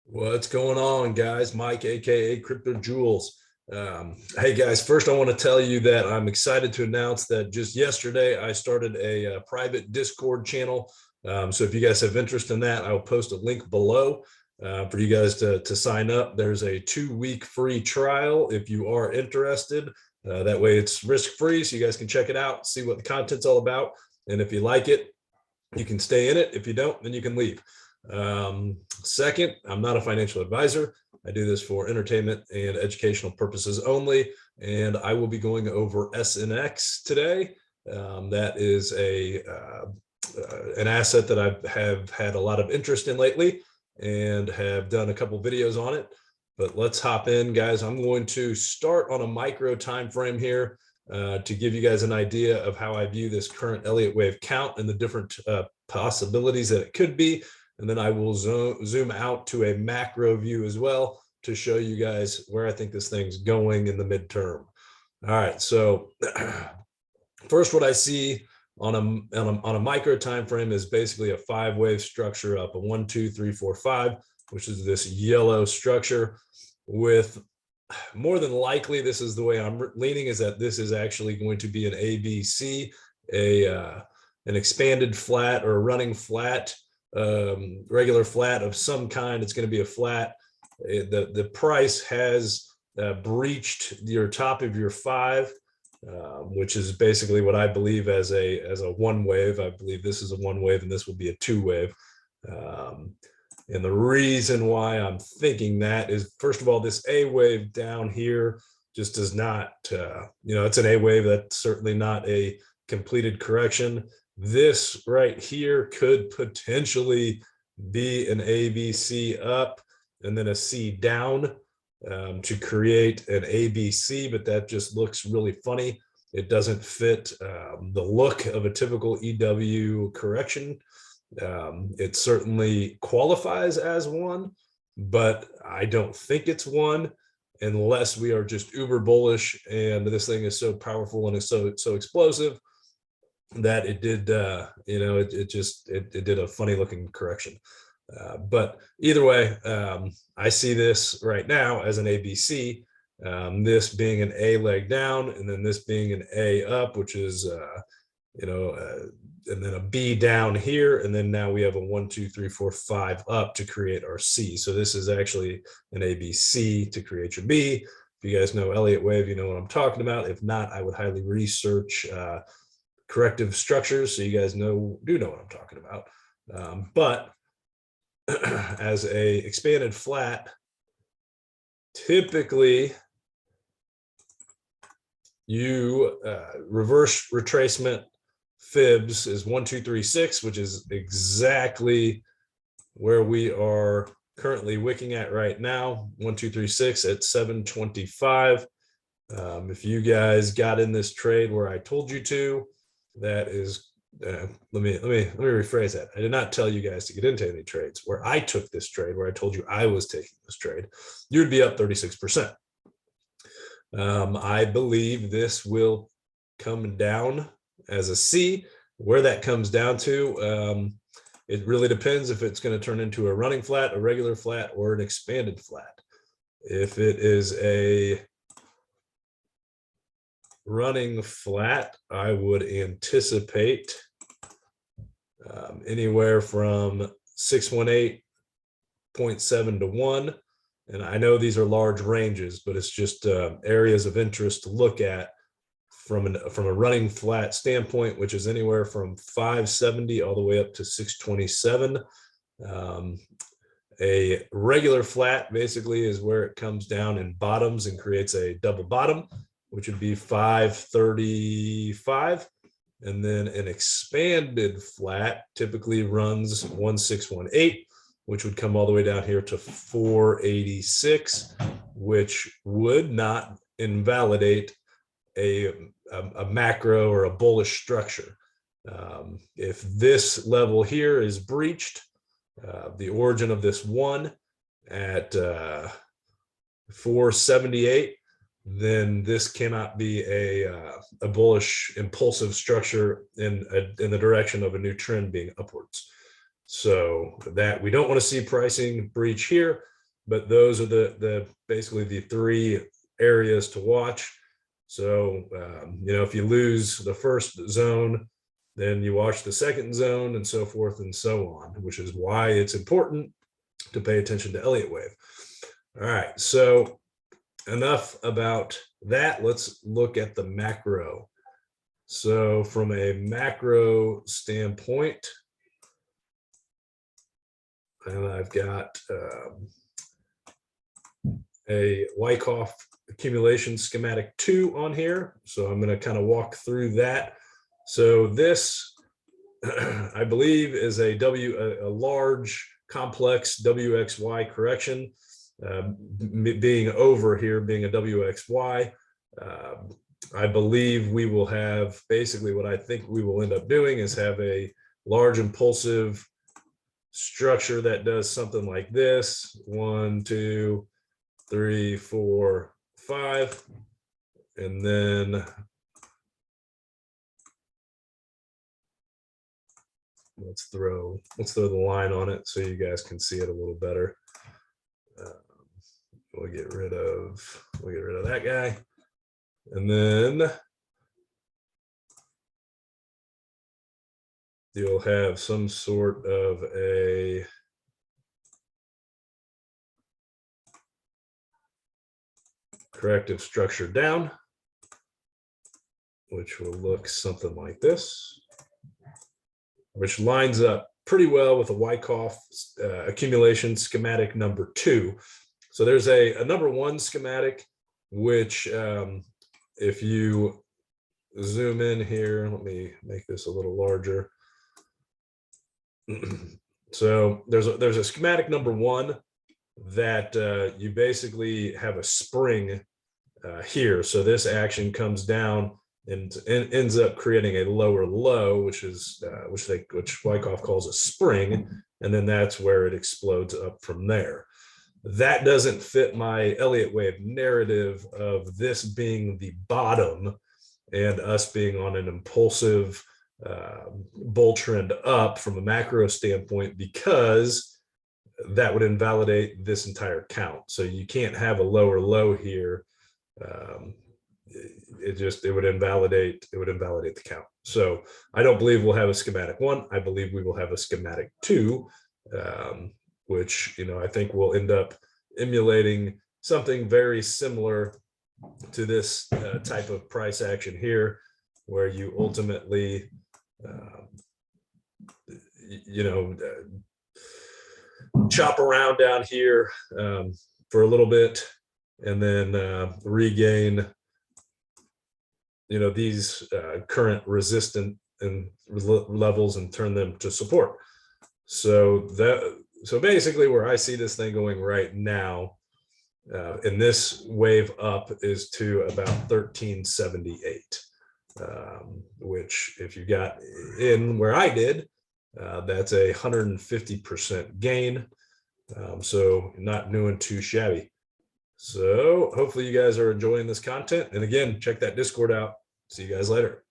What's going on, guys? Mike, aka Crypto Jewels. Hey, guys, first I want to tell you that I'm excited to announce that just yesterday I started a private Discord channel. So if you guys have interest in that, I'll post a link below for you guys to sign up. There's a 2-week free trial if you are interested. That way it's risk-free, so you guys can check it out, see what the content's all about. And if you like it, you can stay in it. If you don't, then you can leave. Second, I'm not a financial advisor. I do this for entertainment and educational purposes only, and I will be going over SNX today. That is an asset that I have had a lot of interest in lately and have done a couple videos on it. But let's hop in, guys. I'm going to start on a micro time frame here to give you guys an idea of how I view this current Elliott wave count and the different possibilities that it could be. And then I will zoom out to a macro view as well to show you guys where I think this thing's going in the midterm. All right, so first what I see on a micro time frame is basically a 5-wave structure up, a 1, 2, 3, 4, 5, which is this yellow structure. With more than likely, this is the way I'm leaning, is that this is actually going to be an ABC, an expanded flat or a running flat, regular flat of some kind. It's going to be a flat. The price has breached your top of your 5, which is basically what I believe as a 1 wave. I believe this is a 1 wave and this will be a 2 wave. And the reason why I'm thinking that is, first of all, this A wave down here just does not, it's an A wave. That's certainly not a completed correction. This right here could potentially be an ABC up and then a C down to create an ABC, but that just looks really funny. It doesn't fit the look of a typical EW correction. It certainly qualifies as one, but I don't think it's one unless we are just uber bullish and this thing is so powerful and is so explosive that it did, it did a funny looking correction. But either way, I see this right now as an ABC, this being an A leg down, and then this being an A up, which is, and then a B down here. And then now we have a 1, 2, 3, 4, 5 up to create our C. So this is actually an ABC to create your B. If you guys know Elliott wave, you know what I'm talking about. If not, I would highly research corrective structures so you guys do know what I'm talking about. But as a expanded flat, typically you reverse retracement fibs is 1, 2, 3, 6, which is exactly where we are currently wicking at right now. 1, 2, 3, 6 at 725. If you guys got in this trade where I told you to, that is, let me rephrase that. I did not tell you guys to get into any trades. Where I took this trade, where I told you I was taking this trade, you would be up 36%. I believe this will come down as a C. Where that comes down to, it really depends if it's going to turn into a running flat, a regular flat, or an expanded flat. If it is a running flat, I would anticipate anywhere from 618.7 to 1. And I know these are large ranges, but it's just areas of interest to look at from a running flat standpoint, which is anywhere from 570 all the way up to 627. A regular flat basically is where it comes down in bottoms and creates a double bottom, which would be 535. And then an expanded flat typically runs 1618, which would come all the way down here to 486, which would not invalidate a macro or a bullish structure. If this level here is breached, the origin of this 1 at 478, then this cannot be a bullish impulsive structure in the direction of a new trend being upwards. So that we don't want to see pricing breach here. but those are the basically the three areas to watch. So, if you lose the first zone, then you watch the second zone and so forth and so on, which is why it's important to pay attention to Elliott wave. All right, so enough about that. Let's look at the macro. So from a macro standpoint, and I've got a Wyckoff accumulation schematic 2 on here. So I'm going to kind of walk through that. So this, I believe, is a large complex WXY correction, being over here being a WXY. I believe we will have basically what I think we will end up doing is have a large impulsive structure that does something like this: 1, 2, 3, 4, 5, and then let's throw the line on it so you guys can see it a little better. We'll get rid of that guy, and then you'll have some sort of a corrective structure down, which will look something like this, which lines up pretty well with a Wyckoff accumulation schematic number 2. So there's a number 1 schematic, which if you zoom in here, let me make this a little larger. So there's a schematic number 1 that you basically have a spring here. So this action comes down and ends up creating a lower low, which Wyckoff calls a spring, and then that's where it explodes up from there. That doesn't fit my Elliott wave narrative of this being the bottom and us being on an impulsive bull trend up from a macro standpoint, because that would invalidate this entire count. So you can't have a lower low here. It would invalidate the count. So I don't believe we'll have a schematic 1. I believe we will have a schematic 2, which I think will end up emulating something very similar to this type of price action here, where you ultimately chop around down here for a little bit, and then regain these current resistant and levels and turn them to support. So basically where I see this thing going right now in this wave up is to about 1378, which if you got in where I did, that's a 150% gain. So not doing too shabby. So hopefully you guys are enjoying this content. And again, check that Discord out. See you guys later.